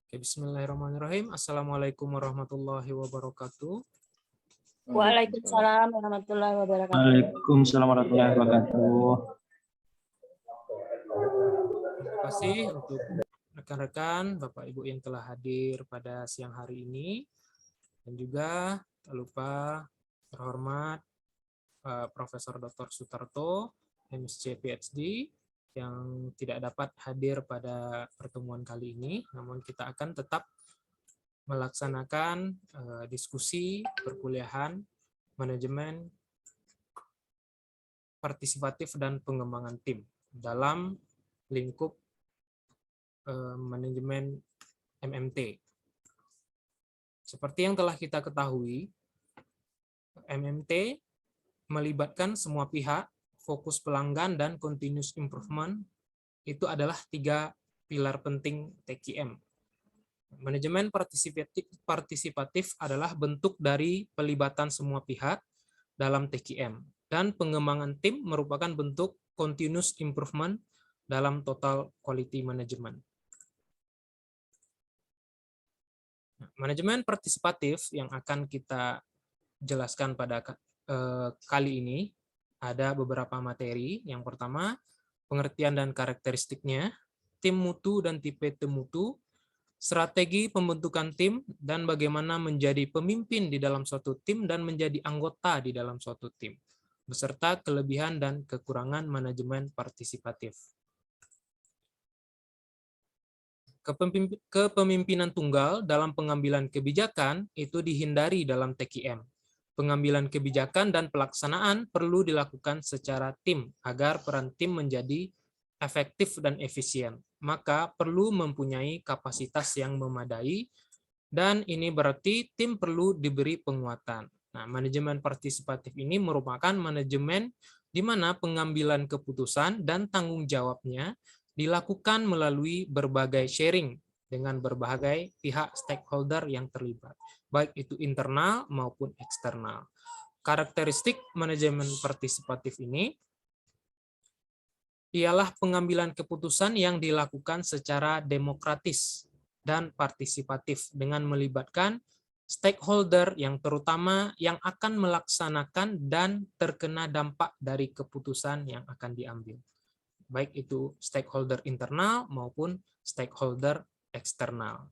Oke, bismillahirrahmanirrahim. Assalamualaikum warahmatullahi wabarakatuh. Waalaikumsalam warahmatullahi wabarakatuh. Waalaikumsalam warahmatullahi wabarakatuh. Terima kasih untuk rekan-rekan, Bapak Ibu yang telah hadir pada siang hari ini. Dan juga tak lupa terhormat Profesor Dr. Sutarto, MSc PhD, yang tidak dapat hadir pada pertemuan kali ini. Namun kita akan tetap melaksanakan diskusi perkuliahan manajemen partisipatif dan pengembangan tim dalam lingkup manajemen MMT. Seperti yang telah kita ketahui, MMT melibatkan semua pihak, fokus pelanggan, dan continuous improvement. Itu adalah 3 pilar penting TQM. Manajemen partisipatif adalah bentuk dari pelibatan semua pihak dalam TQM, dan pengembangan tim merupakan bentuk continuous improvement dalam total quality management. Manajemen partisipatif yang akan kita jelaskan pada kali ini ada beberapa materi. Yang pertama, pengertian dan karakteristiknya, tim mutu dan tipe tim mutu, strategi pembentukan tim, dan bagaimana menjadi pemimpin di dalam suatu tim dan menjadi anggota di dalam suatu tim, beserta kelebihan dan kekurangan manajemen partisipatif. Kepemimpinan tunggal dalam pengambilan kebijakan itu dihindari dalam TQM. Pengambilan kebijakan dan pelaksanaan perlu dilakukan secara tim agar peran tim menjadi efektif dan efisien. Maka perlu mempunyai kapasitas yang memadai, dan ini berarti tim perlu diberi penguatan. Nah, manajemen partisipatif ini merupakan manajemen di mana pengambilan keputusan dan tanggung jawabnya dilakukan melalui berbagai sharing dengan berbagai pihak stakeholder yang terlibat, baik itu internal maupun eksternal. Karakteristik manajemen partisipatif ini ialah pengambilan keputusan yang dilakukan secara demokratis dan partisipatif dengan melibatkan stakeholder yang terutama yang akan melaksanakan dan terkena dampak dari keputusan yang akan diambil, baik itu stakeholder internal maupun stakeholder eksternal.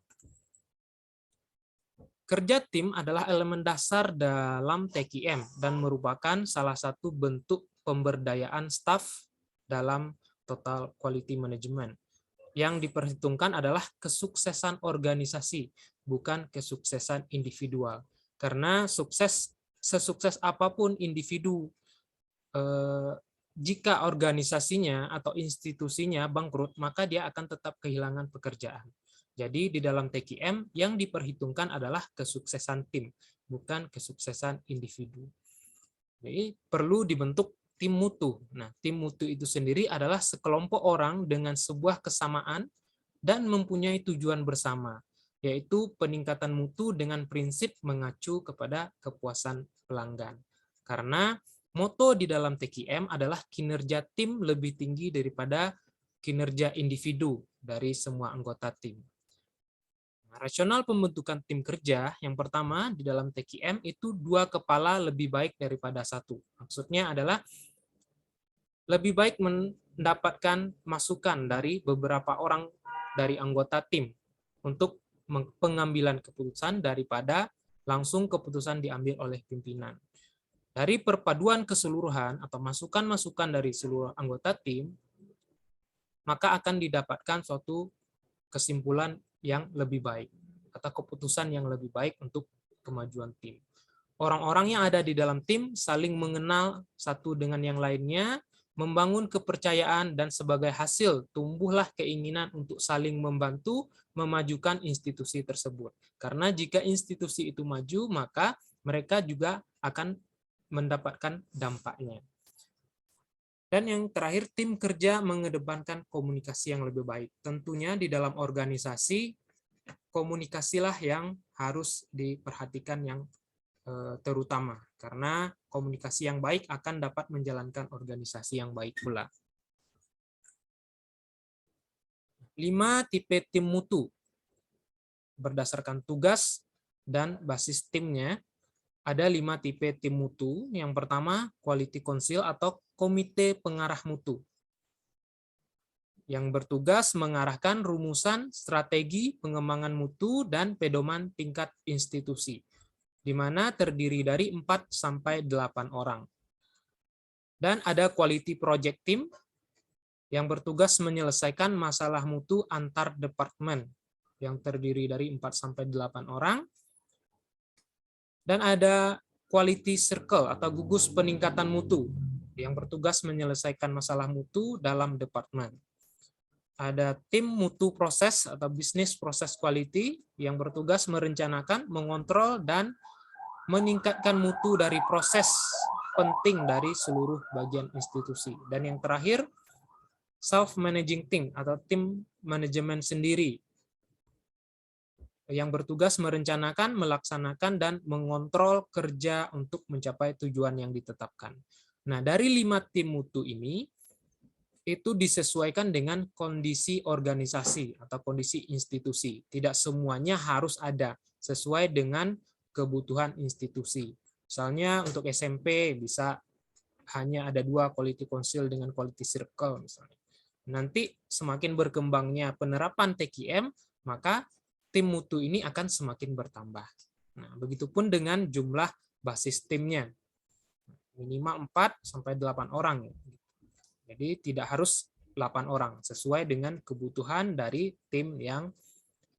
Kerja tim adalah elemen dasar dalam TQM dan merupakan salah satu bentuk pemberdayaan staf dalam total quality management. Yang diperhitungkan adalah kesuksesan organisasi, bukan kesuksesan individual. Karena sesukses apapun individu, jika organisasinya atau institusinya bangkrut, maka dia akan tetap kehilangan pekerjaan. Jadi di dalam TQM yang diperhitungkan adalah kesuksesan tim, bukan kesuksesan individu. Jadi perlu dibentuk tim mutu. Nah, tim mutu itu sendiri adalah sekelompok orang dengan sebuah kesamaan dan mempunyai tujuan bersama, yaitu peningkatan mutu dengan prinsip mengacu kepada kepuasan pelanggan. Karena moto di dalam TQM adalah kinerja tim lebih tinggi daripada kinerja individu dari semua anggota tim. Rasional pembentukan tim kerja yang pertama di dalam TQM itu 2 kepala lebih baik daripada 1. Maksudnya adalah lebih baik mendapatkan masukan dari beberapa orang dari anggota tim untuk pengambilan keputusan daripada langsung keputusan diambil oleh pimpinan. Dari perpaduan keseluruhan atau masukan-masukan dari seluruh anggota tim, maka akan didapatkan suatu kesimpulan yang lebih baik atau keputusan yang lebih baik untuk kemajuan tim. Orang-orang yang ada di dalam tim saling mengenal satu dengan yang lainnya, membangun kepercayaan, dan sebagai hasil tumbuhlah keinginan untuk saling membantu memajukan institusi tersebut. Karena jika institusi itu maju, maka mereka juga akan mendapatkan dampaknya. Dan yang terakhir, tim kerja mengedepankan komunikasi yang lebih baik. Tentunya di dalam organisasi, komunikasilah yang harus diperhatikan yang terutama. Karena komunikasi yang baik akan dapat menjalankan organisasi yang baik pula. 5 tipe tim mutu. berdasarkan tugas dan basis timnya. Ada 5 tipe tim mutu. Yang pertama, Quality Council atau Komite Pengarah Mutu, yang bertugas mengarahkan rumusan strategi pengembangan mutu dan pedoman tingkat institusi, di mana terdiri dari 4 sampai 8 orang. Dan ada Quality Project Team, yang bertugas menyelesaikan masalah mutu antar departemen, yang terdiri dari 4 sampai 8 orang. Dan ada Quality Circle atau gugus peningkatan mutu, yang bertugas menyelesaikan masalah mutu dalam departemen. Ada tim mutu proses atau business process quality, yang bertugas merencanakan, mengontrol, dan meningkatkan mutu dari proses penting dari seluruh bagian institusi. Dan yang terakhir, self-managing team atau tim manajemen sendiri, yang bertugas merencanakan, melaksanakan, dan mengontrol kerja untuk mencapai tujuan yang ditetapkan. Nah, dari 5 tim mutu ini, itu disesuaikan dengan kondisi organisasi atau kondisi institusi. Tidak semuanya harus ada, sesuai dengan kebutuhan institusi. Misalnya untuk SMP bisa hanya ada 2 quality council dengan quality circle misalnya. Nanti semakin berkembangnya penerapan TQM, maka tim mutu ini akan semakin bertambah. Nah, begitupun dengan jumlah basis timnya. Minimal 4 sampai 8 orang. Jadi tidak harus 8 orang, sesuai dengan kebutuhan dari tim yang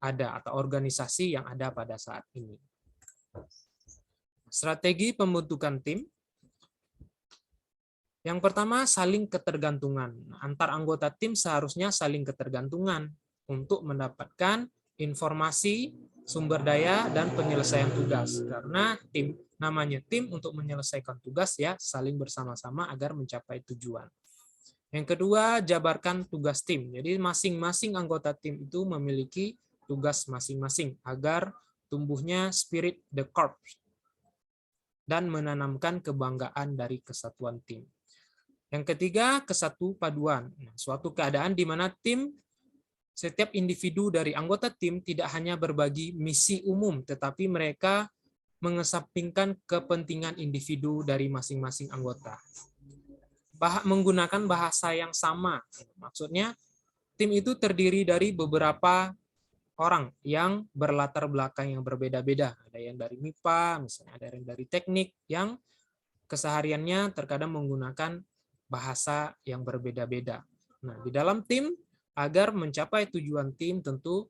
ada atau organisasi yang ada pada saat ini. Strategi pembentukan tim. Yang pertama, saling ketergantungan. Antar anggota tim seharusnya saling ketergantungan untuk mendapatkan informasi, sumber daya, dan penyelesaian tugas. Karena tim, namanya tim untuk menyelesaikan tugas ya, saling bersama-sama agar mencapai tujuan. Yang kedua, jabarkan tugas tim. Jadi masing-masing anggota tim itu memiliki tugas masing-masing agar tumbuhnya spirit the corps dan menanamkan kebanggaan dari kesatuan tim. Yang ketiga, kepaduan. Suatu keadaan di mana tim, setiap individu dari anggota tim tidak hanya berbagi misi umum, tetapi mereka mengesampingkan kepentingan individu dari masing-masing anggota. Menggunakan bahasa yang sama. Maksudnya, tim itu terdiri dari beberapa orang yang berlatar belakang yang berbeda-beda. Ada yang dari MIPA, misalnya ada yang dari teknik, yang kesehariannya terkadang menggunakan bahasa yang berbeda-beda. Nah, di dalam tim, agar mencapai tujuan tim, tentu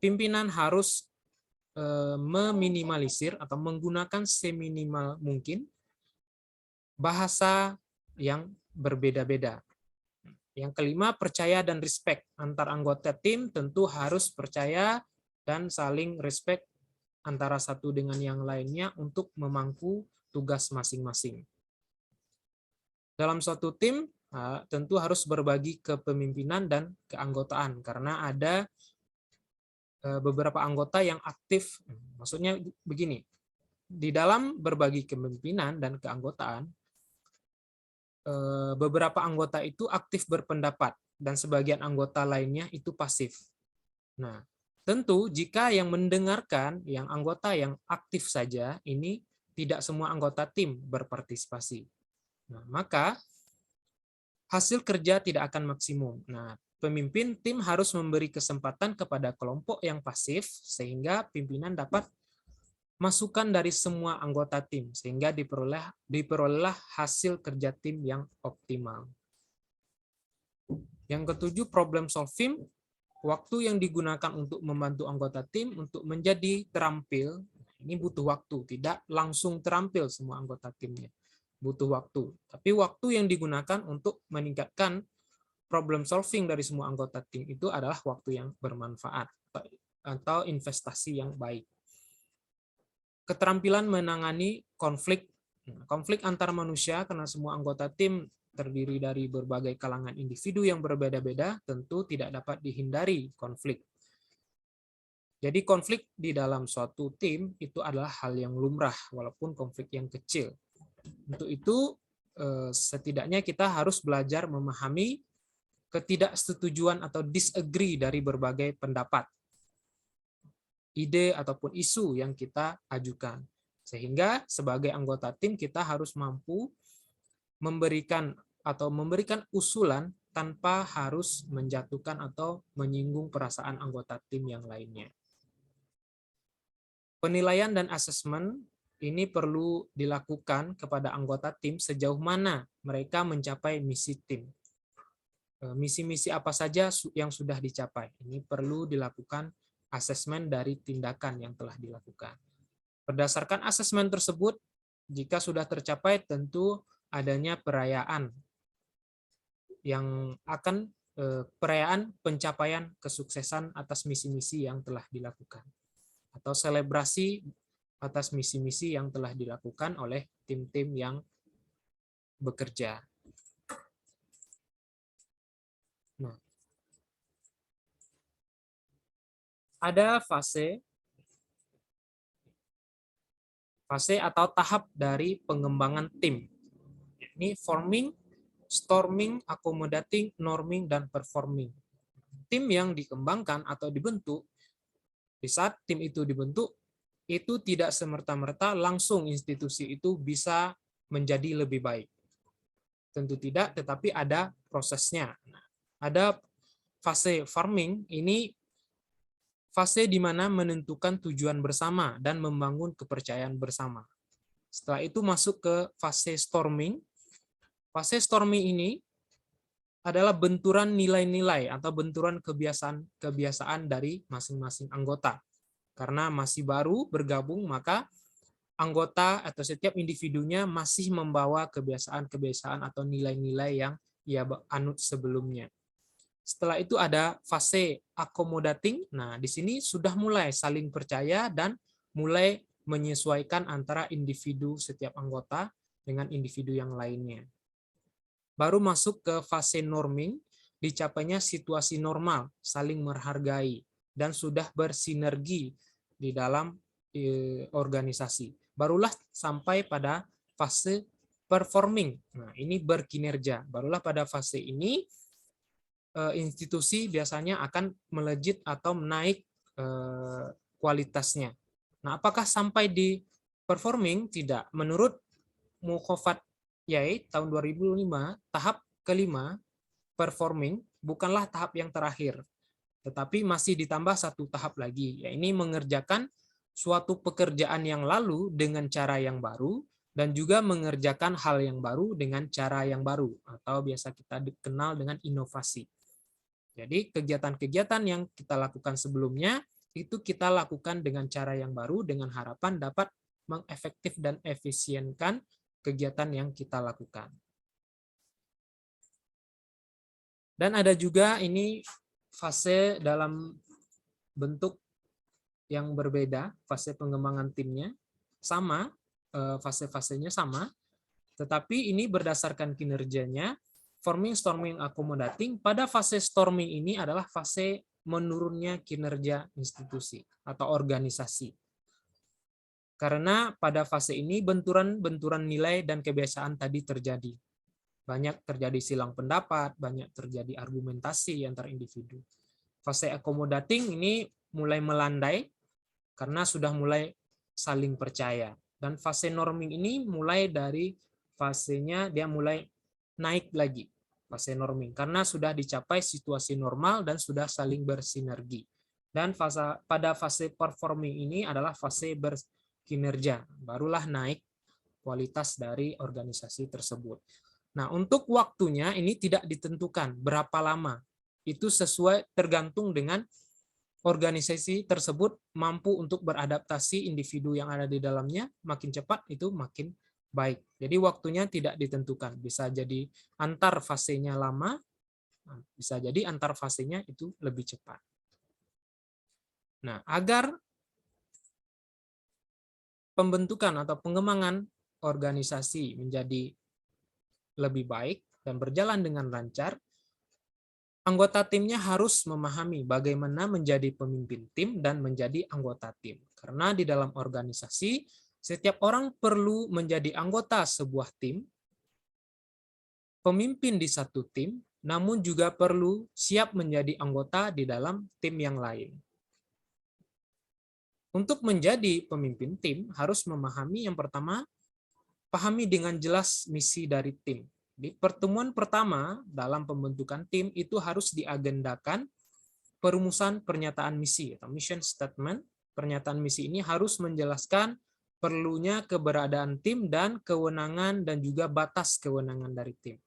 pimpinan harus meminimalisir atau menggunakan seminimal mungkin bahasa yang berbeda-beda. Yang kelima, percaya dan respect. Antar anggota tim tentu harus percaya dan saling respect antara satu dengan yang lainnya untuk memangku tugas masing-masing. Dalam suatu tim, tentu harus berbagi kepemimpinan dan keanggotaan, karena ada beberapa anggota yang aktif. Maksudnya begini, di dalam berbagi kepemimpinan dan keanggotaan, beberapa anggota itu aktif berpendapat, dan sebagian anggota lainnya itu pasif. Nah, tentu jika yang mendengarkan, yang anggota yang aktif saja, ini tidak semua anggota tim berpartisipasi. Nah, maka hasil kerja tidak akan maksimum. Nah, pemimpin tim harus memberi kesempatan kepada kelompok yang pasif sehingga pimpinan dapat masukan dari semua anggota tim sehingga diperolehlah hasil kerja tim yang optimal. Yang ketujuh, problem solving. Waktu yang digunakan untuk membantu anggota tim untuk menjadi terampil, ini butuh waktu, tidak langsung terampil semua anggota timnya. Butuh waktu. Tapi waktu yang digunakan untuk meningkatkan problem solving dari semua anggota tim itu adalah waktu yang bermanfaat atau investasi yang baik. Keterampilan menangani konflik. Konflik antar manusia, karena semua anggota tim terdiri dari berbagai kalangan individu yang berbeda-beda, tentu tidak dapat dihindari konflik. Jadi konflik di dalam suatu tim itu adalah hal yang lumrah, walaupun konflik yang kecil. Untuk itu, setidaknya kita harus belajar memahami ketidaksetujuan atau disagree dari berbagai pendapat. ide ataupun isu yang kita ajukan. Sehingga sebagai anggota tim kita harus mampu memberikan usulan tanpa harus menjatuhkan atau menyinggung perasaan anggota tim yang lainnya. Penilaian dan asesmen ini perlu dilakukan kepada anggota tim sejauh mana mereka mencapai misi tim. Misi-misi apa saja yang sudah dicapai. Ini perlu dilakukan asesmen dari tindakan yang telah dilakukan. Berdasarkan asesmen tersebut, jika sudah tercapai tentu adanya perayaan yang akan perayaan pencapaian kesuksesan atas misi-misi yang telah dilakukan atau selebrasi atas misi-misi yang telah dilakukan oleh tim-tim yang bekerja. Nah, ada fase atau tahap dari pengembangan tim. Ini forming, storming, accommodating, norming, dan performing. Tim yang dikembangkan atau dibentuk, di saat tim itu dibentuk, itu tidak semerta-merta langsung institusi itu bisa menjadi lebih baik. Tentu tidak, tetapi ada prosesnya. Ada fase farming, ini fase di mana menentukan tujuan bersama dan membangun kepercayaan bersama. Setelah itu masuk ke fase storming. Fase storming ini adalah benturan nilai-nilai atau benturan kebiasaan dari masing-masing anggota. Karena masih baru bergabung, maka anggota atau setiap individunya masih membawa kebiasaan-kebiasaan atau nilai-nilai yang ia anut sebelumnya. Setelah itu ada fase accommodating. Nah, di sini sudah mulai saling percaya dan mulai menyesuaikan antara individu setiap anggota dengan individu yang lainnya. Baru masuk ke fase norming, dicapainya situasi normal, saling menghargai, dan sudah bersinergi di dalam organisasi. Barulah sampai pada fase performing. Nah, ini berkinerja. Barulah pada fase ini institusi biasanya akan melejit atau menaik kualitasnya. Nah, apakah sampai di performing? Tidak. Menurut Mukhofat Yai tahun 2005, tahap kelima performing bukanlah tahap yang terakhir, tetapi masih ditambah satu tahap lagi, yaitu mengerjakan suatu pekerjaan yang lalu dengan cara yang baru dan juga mengerjakan hal yang baru dengan cara yang baru atau biasa kita kenal dengan inovasi. Jadi kegiatan-kegiatan yang kita lakukan sebelumnya itu kita lakukan dengan cara yang baru dengan harapan dapat mengefektif dan efisienkan kegiatan yang kita lakukan. Dan ada juga ini fase dalam bentuk yang berbeda, fase pengembangan timnya sama, fase-fasenya sama, tetapi ini berdasarkan kinerjanya. Forming, storming, accommodating. Pada fase storming ini adalah fase menurunnya kinerja institusi atau organisasi. Karena pada fase ini benturan nilai dan kebiasaan tadi terjadi. Banyak terjadi silang pendapat, banyak terjadi argumentasi antar individu. Fase accommodating ini mulai melandai karena sudah mulai saling percaya. Dan fase norming ini mulai dari fasenya dia mulai naik lagi, fase norming, karena sudah dicapai situasi normal dan sudah saling bersinergi. Dan pada fase performing ini adalah fase berkinerja, barulah naik kualitas dari organisasi tersebut. Nah, untuk waktunya ini tidak ditentukan berapa lama. Itu sesuai tergantung dengan organisasi tersebut mampu untuk beradaptasi individu yang ada di dalamnya, makin cepat itu makin baik. Jadi waktunya tidak ditentukan. Bisa jadi antar fasenya lama, bisa jadi antar fasenya itu lebih cepat. Nah, agar pembentukan atau pengembangan organisasi menjadi lebih baik dan berjalan dengan lancar, anggota timnya harus memahami bagaimana menjadi pemimpin tim dan menjadi anggota tim. Karena di dalam organisasi, setiap orang perlu menjadi anggota sebuah tim, pemimpin di satu tim, namun juga perlu siap menjadi anggota di dalam tim yang lain. Untuk menjadi pemimpin tim harus memahami yang pertama, pahami dengan jelas misi dari tim. Di pertemuan pertama dalam pembentukan tim itu harus diagendakan perumusan pernyataan misi atau mission statement. Pernyataan misi ini harus menjelaskan perlunya keberadaan tim dan kewenangan dan juga batas kewenangan dari tim.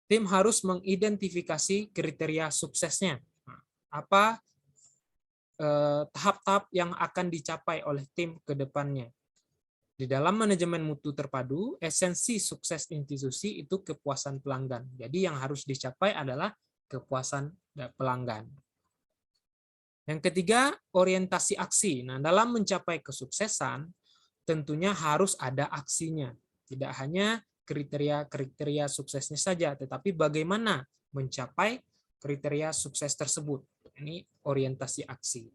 Tim harus mengidentifikasi kriteria suksesnya. Apa tahap-tahap yang akan dicapai oleh tim ke depannya. Di dalam manajemen mutu terpadu, esensi sukses institusi itu kepuasan pelanggan. Jadi yang harus dicapai adalah kepuasan pelanggan. Yang ketiga, orientasi aksi. Nah, dalam mencapai kesuksesan, tentunya harus ada aksinya. Tidak hanya kriteria-kriteria suksesnya saja, tetapi bagaimana mencapai kriteria sukses tersebut. Ini orientasi aksi.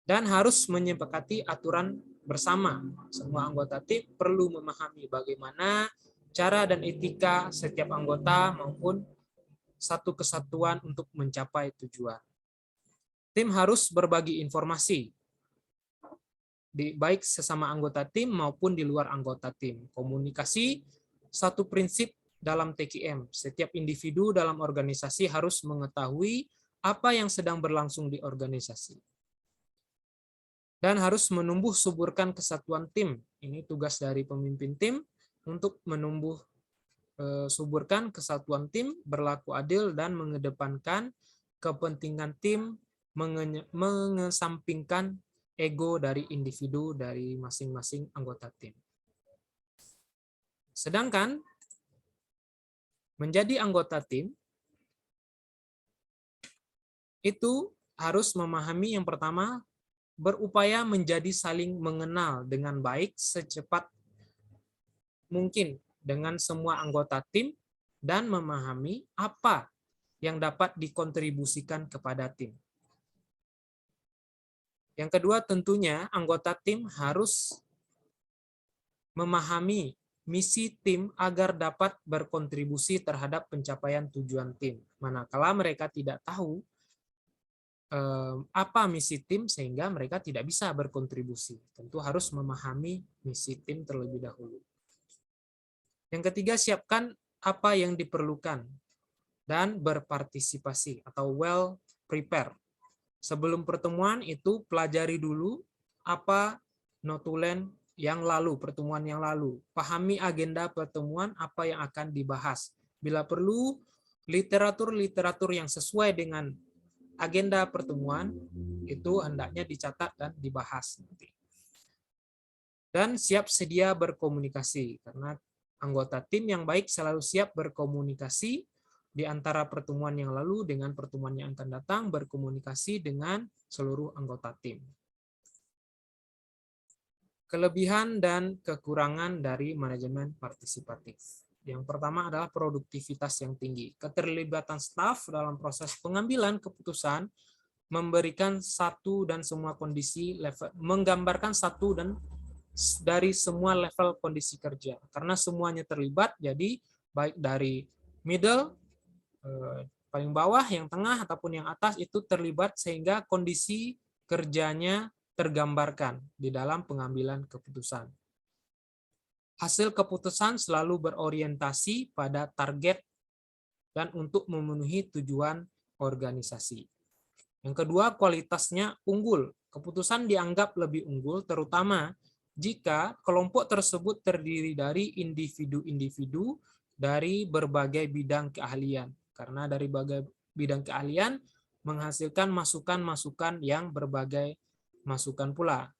Dan harus menyepakati aturan bersama. Semua anggota tim perlu memahami bagaimana cara dan etika setiap anggota maupun satu kesatuan untuk mencapai tujuan. Tim harus berbagi informasi, baik sesama anggota tim maupun di luar anggota tim. Komunikasi satu prinsip dalam TQM. Setiap individu dalam organisasi harus mengetahui apa yang sedang berlangsung di organisasi. Dan harus menumbuh suburkan kesatuan tim. Ini tugas dari pemimpin tim untuk menumbuh suburkan kesatuan tim, berlaku adil dan mengedepankan kepentingan tim, mengesampingkan ego dari individu dari masing-masing anggota tim. Sedangkan menjadi anggota tim itu harus memahami yang pertama, berupaya menjadi saling mengenal dengan baik secepat mungkin dengan semua anggota tim dan memahami apa yang dapat dikontribusikan kepada tim. Yang kedua, tentunya anggota tim harus memahami misi tim agar dapat berkontribusi terhadap pencapaian tujuan tim. Manakala mereka tidak tahu apa misi tim sehingga mereka tidak bisa berkontribusi. Tentu harus memahami misi tim terlebih dahulu. Yang ketiga, siapkan apa yang diperlukan dan berpartisipasi atau well prepare. Sebelum pertemuan itu pelajari dulu apa notulen yang lalu, pertemuan yang lalu. Pahami agenda pertemuan apa yang akan dibahas. Bila perlu, literatur-literatur yang sesuai dengan agenda pertemuan itu hendaknya dicatat dan dibahas. Dan siap sedia berkomunikasi, karena anggota tim yang baik selalu siap berkomunikasi di antara pertemuan yang lalu dengan pertemuan yang akan datang, berkomunikasi dengan seluruh anggota tim. Kelebihan dan kekurangan dari manajemen partisipatif. Yang pertama adalah produktivitas yang tinggi. Keterlibatan staf dalam proses pengambilan keputusan memberikan satu dan semua kondisi level, menggambarkan satu dan dari semua level kondisi kerja. Karena semuanya terlibat, jadi baik dari middle, paling bawah, yang tengah, ataupun yang atas itu terlibat sehingga kondisi kerjanya tergambarkan di dalam pengambilan keputusan. Hasil keputusan selalu berorientasi pada target dan untuk memenuhi tujuan organisasi. Yang kedua, kualitasnya unggul. Keputusan dianggap lebih unggul terutama jika kelompok tersebut terdiri dari individu-individu dari berbagai bidang keahlian. Karena dari berbagai bidang keahlian menghasilkan masukan-masukan yang berbagai masukan pula.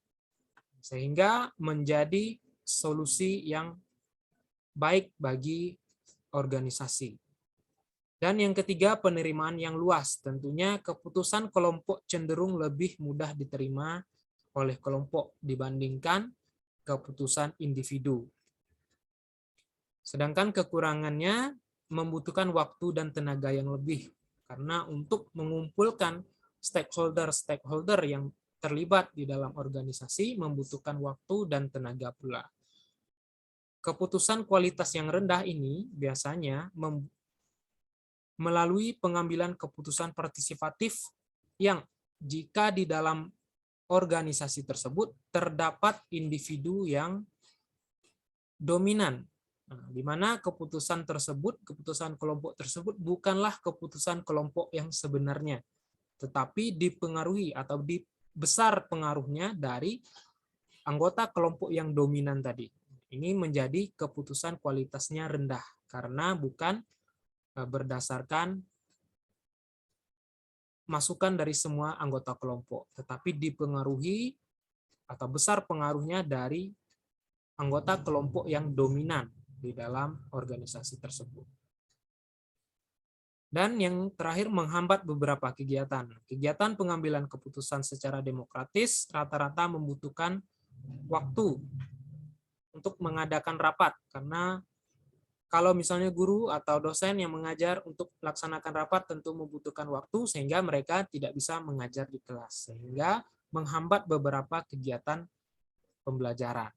Sehingga menjadi solusi yang baik bagi organisasi. Dan yang ketiga, penerimaan yang luas. Tentunya keputusan kelompok cenderung lebih mudah diterima oleh kelompok dibandingkan keputusan individu. Sedangkan kekurangannya membutuhkan waktu dan tenaga yang lebih. Karena untuk mengumpulkan stakeholder yang terlibat di dalam organisasi membutuhkan waktu dan tenaga pula. Keputusan kualitas yang rendah ini biasanya melalui pengambilan keputusan partisipatif yang jika di dalam organisasi tersebut terdapat individu yang dominan. Nah, di mana keputusan tersebut, keputusan kelompok tersebut bukanlah keputusan kelompok yang sebenarnya, tetapi dipengaruhi atau besar pengaruhnya dari anggota kelompok yang dominan tadi. Ini menjadi keputusan kualitasnya rendah karena bukan berdasarkan masukan dari semua anggota kelompok, tetapi dipengaruhi atau besar pengaruhnya dari anggota kelompok yang dominan di dalam organisasi tersebut. Dan yang terakhir, menghambat beberapa kegiatan. Kegiatan pengambilan keputusan secara demokratis rata-rata membutuhkan waktu untuk mengadakan rapat, karena kalau misalnya guru atau dosen yang mengajar untuk melaksanakan rapat tentu membutuhkan waktu sehingga mereka tidak bisa mengajar di kelas, sehingga menghambat beberapa kegiatan pembelajaran.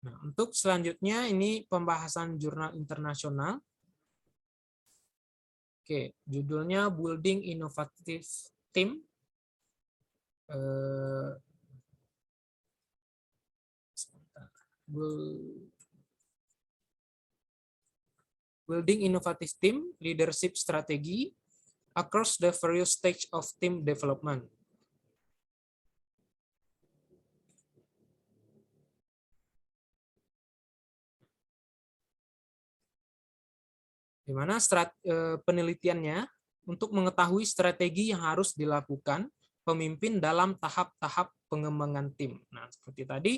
Nah, untuk selanjutnya ini pembahasan jurnal internasional. Oke, judulnya Building Innovative Team. Building Innovative Team, Leadership Strategy across the various stage of team development. Di mana penelitiannya untuk mengetahui strategi yang harus dilakukan pemimpin dalam tahap-tahap pengembangan tim. Nah, seperti tadi,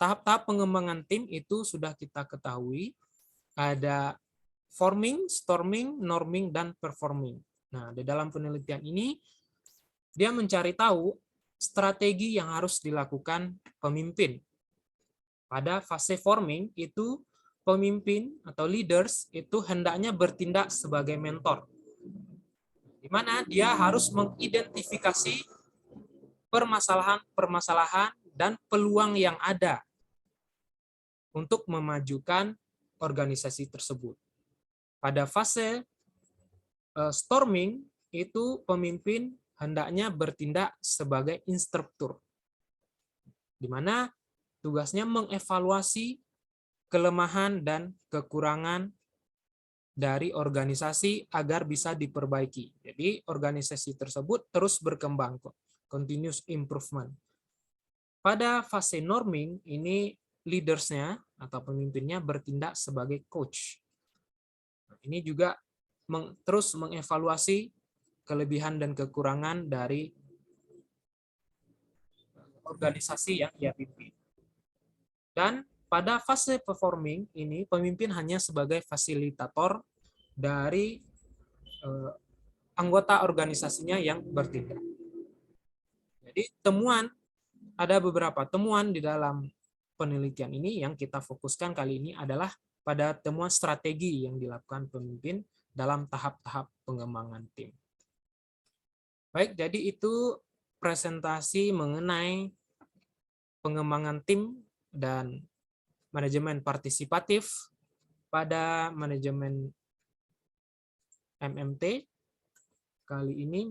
tahap-tahap pengembangan tim itu sudah kita ketahui, ada forming, storming, norming, dan performing. Nah, di dalam penelitian ini, dia mencari tahu strategi yang harus dilakukan pemimpin. Pada fase forming itu, pemimpin atau leaders itu hendaknya bertindak sebagai mentor, di mana dia harus mengidentifikasi permasalahan-permasalahan dan peluang yang ada untuk memajukan organisasi tersebut. Pada fase storming itu pemimpin hendaknya bertindak sebagai instruktur, di mana tugasnya mengevaluasi kelemahan dan kekurangan dari organisasi agar bisa diperbaiki. Jadi organisasi tersebut terus berkembang, continuous improvement. Pada fase norming ini leadersnya atau pemimpinnya bertindak sebagai coach. Ini juga terus mengevaluasi kelebihan dan kekurangan dari organisasi yang ia pimpin. Dan pada fase performing ini pemimpin hanya sebagai fasilitator dari anggota organisasinya yang bertindak. Jadi ada beberapa temuan di dalam penelitian ini yang kita fokuskan kali ini adalah pada temuan strategi yang dilakukan pemimpin dalam tahap-tahap pengembangan tim. Baik, jadi itu presentasi mengenai pengembangan tim dan manajemen partisipatif pada manajemen MMT. Kali ini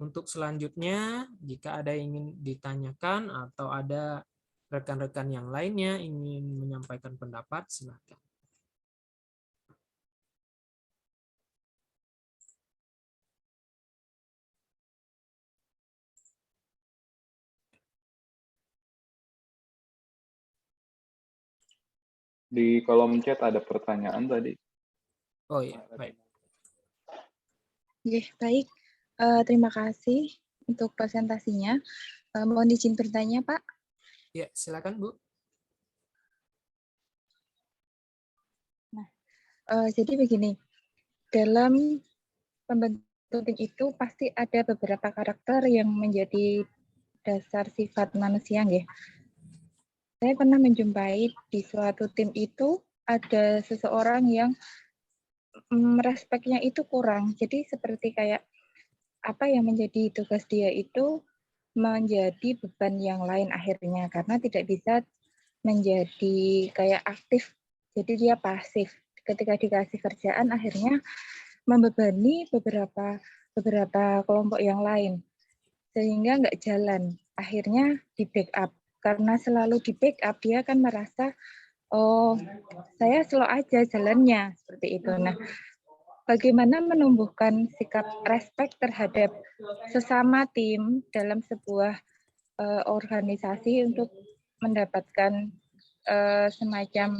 untuk selanjutnya, jika ada yang ingin ditanyakan atau ada rekan-rekan yang lainnya ingin menyampaikan pendapat, silakan. Di kolom chat ada pertanyaan tadi. Oh iya, baik. Baik. Terima kasih untuk presentasinya. Mohon izin bertanya, Pak. Ya, silakan, Bu. Nah, jadi begini, dalam pembentukan tim itu pasti ada beberapa karakter yang menjadi dasar sifat manusia, nggih. Saya pernah menjumpai di suatu tim itu ada seseorang yang respeknya itu kurang. Jadi seperti kayak apa yang menjadi tugas dia itu menjadi beban yang lain akhirnya karena tidak bisa menjadi kayak aktif. Jadi dia pasif. Ketika dikasih kerjaan akhirnya membebani beberapa kelompok yang lain sehingga nggak jalan. akhirnya di backup. Karena selalu di backup, dia akan merasa, oh, saya slow aja jalannya, seperti itu. Nah, bagaimana menumbuhkan sikap respect terhadap sesama tim dalam sebuah organisasi untuk mendapatkan semacam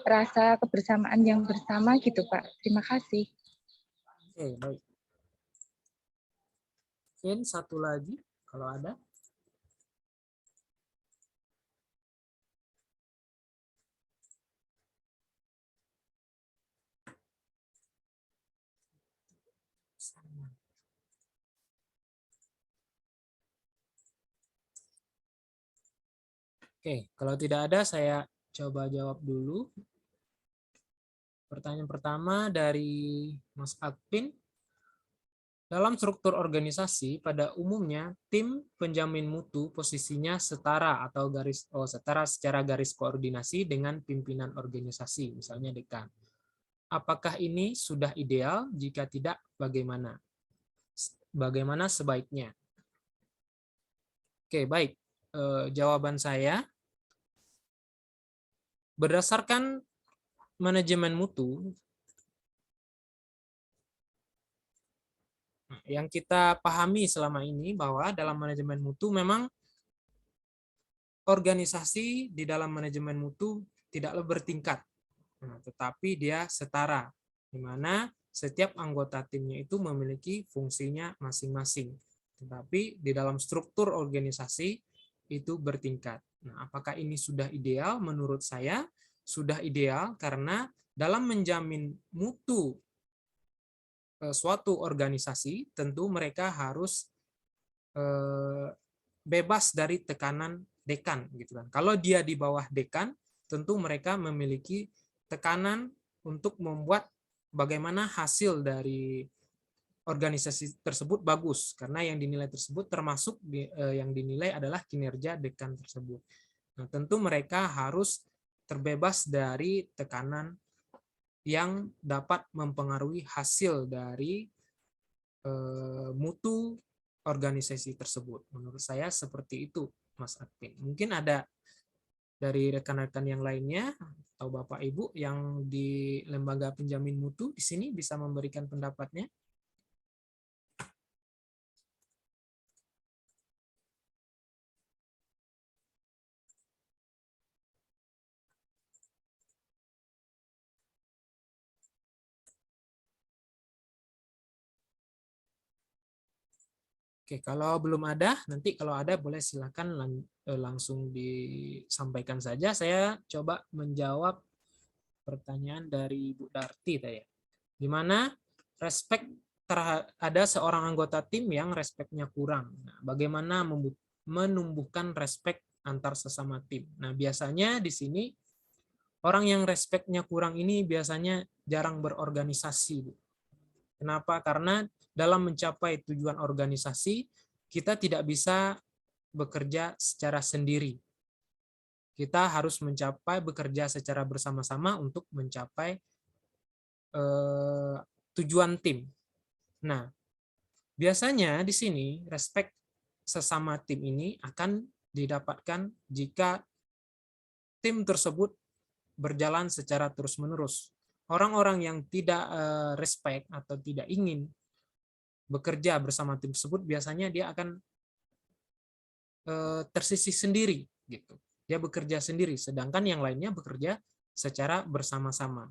rasa kebersamaan yang bersama gitu, Pak. Terima kasih. Oke, baik. Mungkin satu lagi kalau ada. Oke, kalau tidak ada saya coba jawab dulu. Pertanyaan pertama dari Mas Akpin. Dalam struktur organisasi, pada umumnya tim penjamin mutu posisinya setara atau setara secara garis koordinasi dengan pimpinan organisasi, misalnya dekan. Apakah ini sudah ideal? Jika tidak, bagaimana? Bagaimana sebaiknya? Oke, baik. Jawaban saya, berdasarkan manajemen mutu, yang kita pahami selama ini bahwa dalam manajemen mutu memang organisasi di dalam manajemen mutu tidaklah bertingkat, tetapi dia setara, di mana setiap anggota timnya itu memiliki fungsinya masing-masing. Tetapi di dalam struktur organisasi itu bertingkat. Nah, apakah ini sudah ideal? Menurut saya sudah ideal karena dalam menjamin mutu suatu organisasi, tentu mereka harus bebas dari tekanan dekan, gitu kan. Kalau dia di bawah dekan, tentu mereka memiliki tekanan untuk membuat bagaimana hasil dari organisasi tersebut bagus, karena yang dinilai tersebut termasuk yang dinilai adalah kinerja dekan tersebut. Nah, tentu mereka harus terbebas dari tekanan yang dapat mempengaruhi hasil dari mutu organisasi tersebut. Menurut saya seperti itu, Mas Adpin. Mungkin ada dari rekan-rekan yang lainnya atau Bapak Ibu yang di lembaga penjamin mutu di sini bisa memberikan pendapatnya. Oke, kalau belum ada, nanti kalau ada boleh silakan langsung disampaikan saja. Saya coba menjawab pertanyaan dari Bu Darti tadi. Di mana respect ada seorang anggota tim yang respeknya kurang. Nah, bagaimana menumbuhkan respect antar sesama tim? Nah, biasanya di sini orang yang respeknya kurang ini biasanya jarang berorganisasi, Bu. Kenapa? Karena dalam mencapai tujuan organisasi, kita tidak bisa bekerja secara sendiri. Kita harus bekerja secara bersama-sama untuk mencapai tujuan tim. Nah, biasanya di sini respect sesama tim ini akan didapatkan jika tim tersebut berjalan secara terus-menerus. Orang-orang yang tidak respect atau tidak ingin bekerja bersama tim tersebut biasanya dia akan tersisih sendiri gitu. Dia bekerja sendiri sedangkan yang lainnya bekerja secara bersama-sama.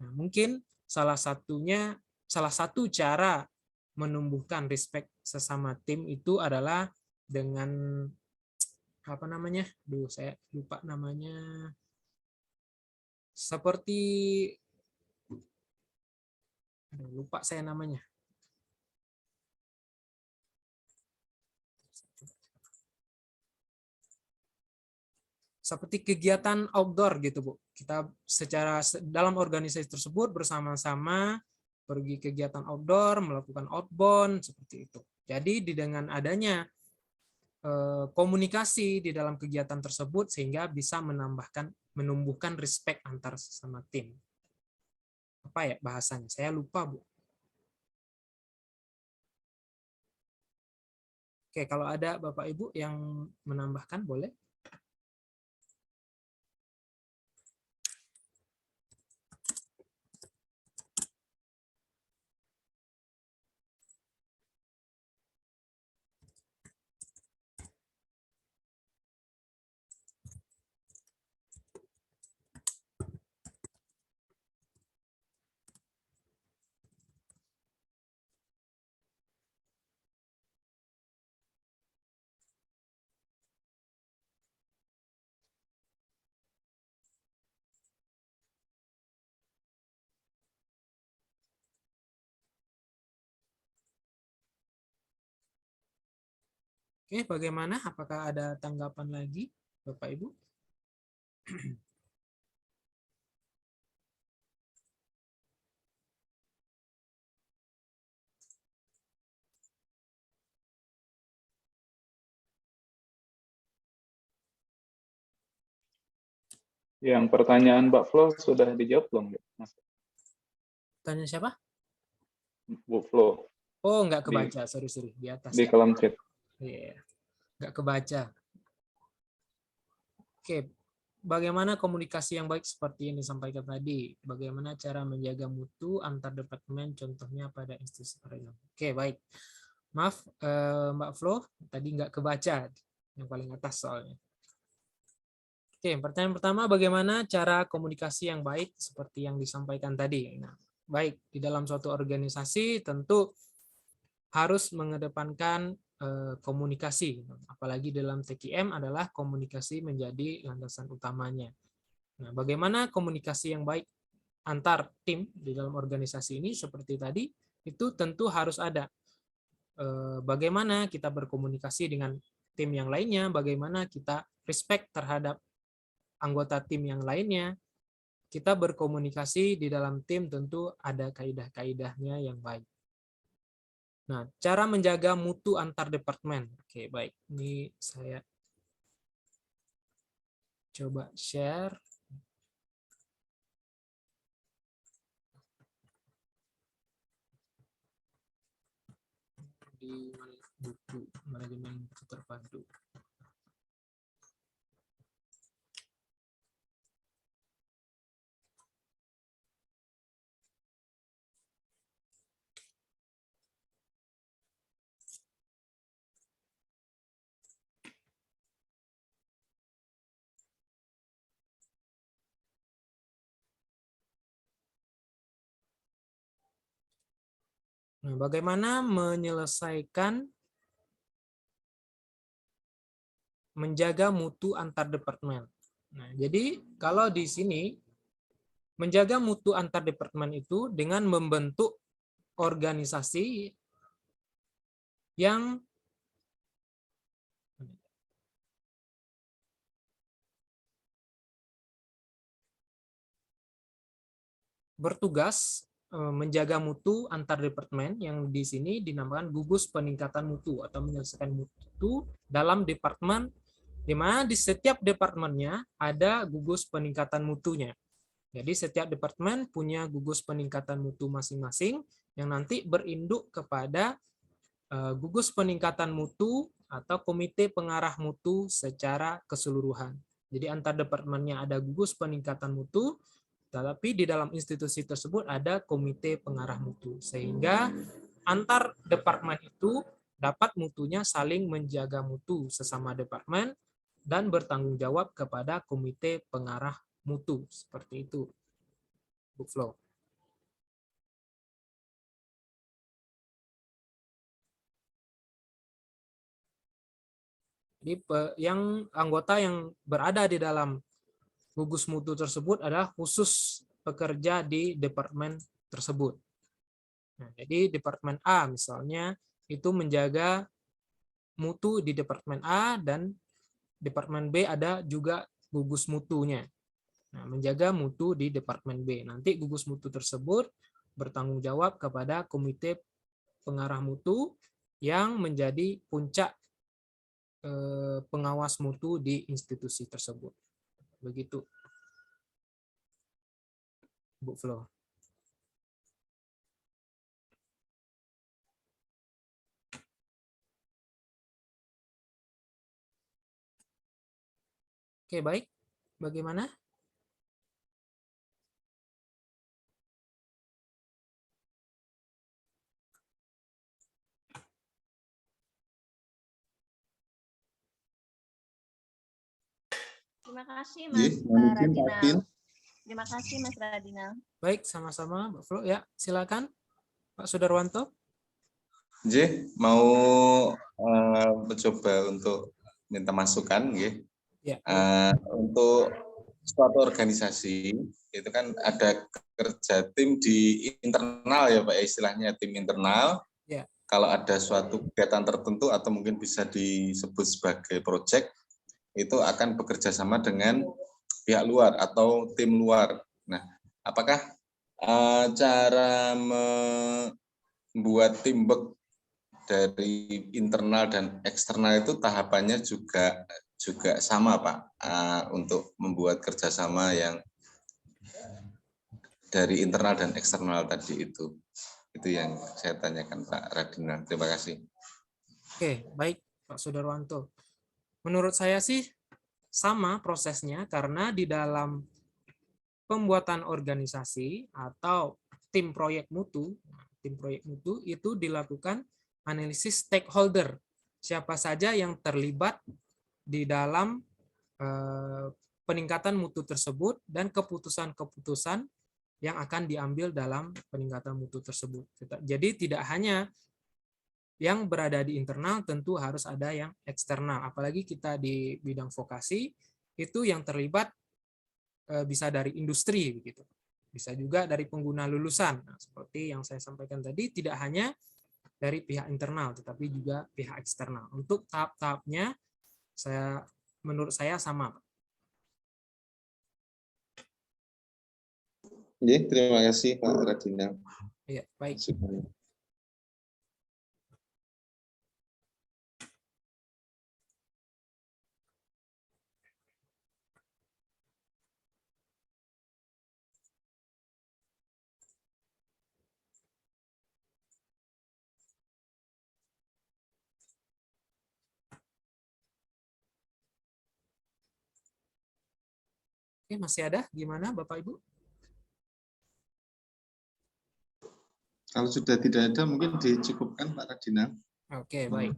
Nah, mungkin salah satu cara menumbuhkan respect sesama tim itu adalah dengan apa namanya? Saya lupa namanya. Seperti lupa saya namanya. Seperti kegiatan outdoor gitu, Bu. Kita dalam organisasi tersebut bersama-sama pergi kegiatan outdoor, melakukan outbound seperti itu. Jadi dengan adanya komunikasi di dalam kegiatan tersebut sehingga bisa menumbuhkan respect antar sesama tim. Apa ya bahasanya? Saya lupa, Bu. Oke, kalau ada Bapak Ibu yang menambahkan boleh. Oke, bagaimana? Apakah ada tanggapan lagi, Bapak Ibu? Yang pertanyaan Mbak Flo sudah dijawab belum, Mas? Tanya siapa? Bu Flo Oh, nggak di kebaca, sorry di atas di ya. kolom chat. Iya, nggak kebaca. Oke, bagaimana komunikasi yang baik seperti yang disampaikan tadi? Bagaimana cara menjaga mutu antar departemen, contohnya pada institusi pendidikan? Oke, baik. Maaf, Mbak Flo, tadi nggak kebaca yang paling atas soalnya. Oke, pertanyaan pertama, bagaimana cara komunikasi yang baik seperti yang disampaikan tadi? Nah, baik, di dalam suatu organisasi tentu harus mengedepankan komunikasi, apalagi dalam TKM adalah komunikasi menjadi landasan utamanya. Nah, bagaimana komunikasi yang baik antar tim di dalam organisasi ini seperti tadi, itu tentu harus ada. Bagaimana kita berkomunikasi dengan tim yang lainnya, bagaimana kita respect terhadap anggota tim yang lainnya, kita berkomunikasi di dalam tim tentu ada kaidah-kaidahnya yang baik. Nah, cara menjaga mutu antar departemen. Oke, baik. Ini saya coba share. Di buku manajemen mutu terpadu. Nah, bagaimana menyelesaikan menjaga mutu antar departemen? Nah, jadi kalau di sini menjaga mutu antar departemen itu dengan membentuk organisasi yang bertugas menjaga mutu antar departemen yang di sini dinamakan gugus peningkatan mutu atau menyelesaikan mutu dalam departemen, di mana di setiap departemennya ada gugus peningkatan mutunya. Jadi setiap departemen punya gugus peningkatan mutu masing-masing yang nanti berinduk kepada gugus peningkatan mutu atau komite pengarah mutu secara keseluruhan. Jadi antar departemennya ada gugus peningkatan mutu, tetapi di dalam institusi tersebut ada komite pengarah mutu. Sehingga antar departemen itu dapat mutunya saling menjaga mutu sesama departemen dan bertanggung jawab kepada komite pengarah mutu. Seperti itu, Bu Flo. Jadi yang anggota yang berada di dalam gugus mutu tersebut adalah khusus pekerja di departemen tersebut. Nah, jadi departemen A misalnya itu menjaga mutu di departemen A dan departemen B ada juga gugus mutunya. Nah, menjaga mutu di departemen B. Nanti gugus mutu tersebut bertanggung jawab kepada komite pengarah mutu yang menjadi puncak pengawas mutu di institusi tersebut. Begitu, Bu Flo. Oke, baik. Bagaimana? Terima kasih Nggih, Mas mohon izin Pak Radinal. Adin. Terima kasih Mas Radinal. Baik, sama-sama Mbak Flo. Ya, silakan Pak Sudarwanto. Nggih, mau mencoba untuk minta masukan nggih. Ya, Untuk suatu organisasi itu kan ada kerja tim di internal ya Pak, istilahnya tim internal. Ya. Kalau ada suatu kegiatan tertentu atau mungkin bisa disebut sebagai proyek, itu akan bekerja sama dengan pihak luar atau tim luar. Nah, apakah cara membuat teamwork dari internal dan eksternal itu tahapannya juga sama Pak, untuk membuat kerjasama yang dari internal dan eksternal tadi itu yang saya tanyakan Pak Radinal. Terima kasih. Oke, baik Pak Sudarwanto. Menurut saya sih sama prosesnya, karena di dalam pembuatan organisasi atau tim proyek mutu itu dilakukan analisis stakeholder, siapa saja yang terlibat di dalam peningkatan mutu tersebut dan keputusan-keputusan yang akan diambil dalam peningkatan mutu tersebut. Jadi tidak hanya yang berada di internal, tentu harus ada yang eksternal. Apalagi kita di bidang vokasi, itu yang terlibat bisa dari industri, begitu. Bisa juga dari pengguna lulusan. Nah, seperti yang saya sampaikan tadi, tidak hanya dari pihak internal, tetapi juga pihak eksternal. Untuk tahap-tahapnya, menurut saya sama. Nggih, terima kasih Pak Radinal. Ya, baik. Oke, masih ada? Gimana Bapak Ibu? Kalau sudah tidak ada, mungkin dicukupkan Pak Radinal. Oke, baik.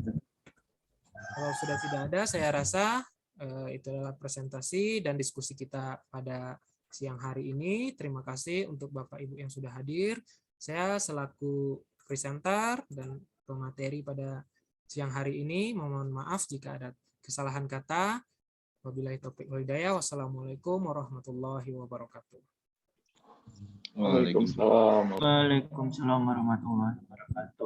Kalau sudah tidak ada, saya rasa itu adalah presentasi dan diskusi kita pada siang hari ini. Terima kasih untuk Bapak Ibu yang sudah hadir. Saya selaku presenter dan pemateri pada siang hari ini, mohon maaf jika ada kesalahan kata. Wabillahi taufiq wal hidayah. Wassalamualaikum warahmatullahi wabarakatuh. Waalaikumsalam. Waalaikumsalam warahmatullahi wabarakatuh.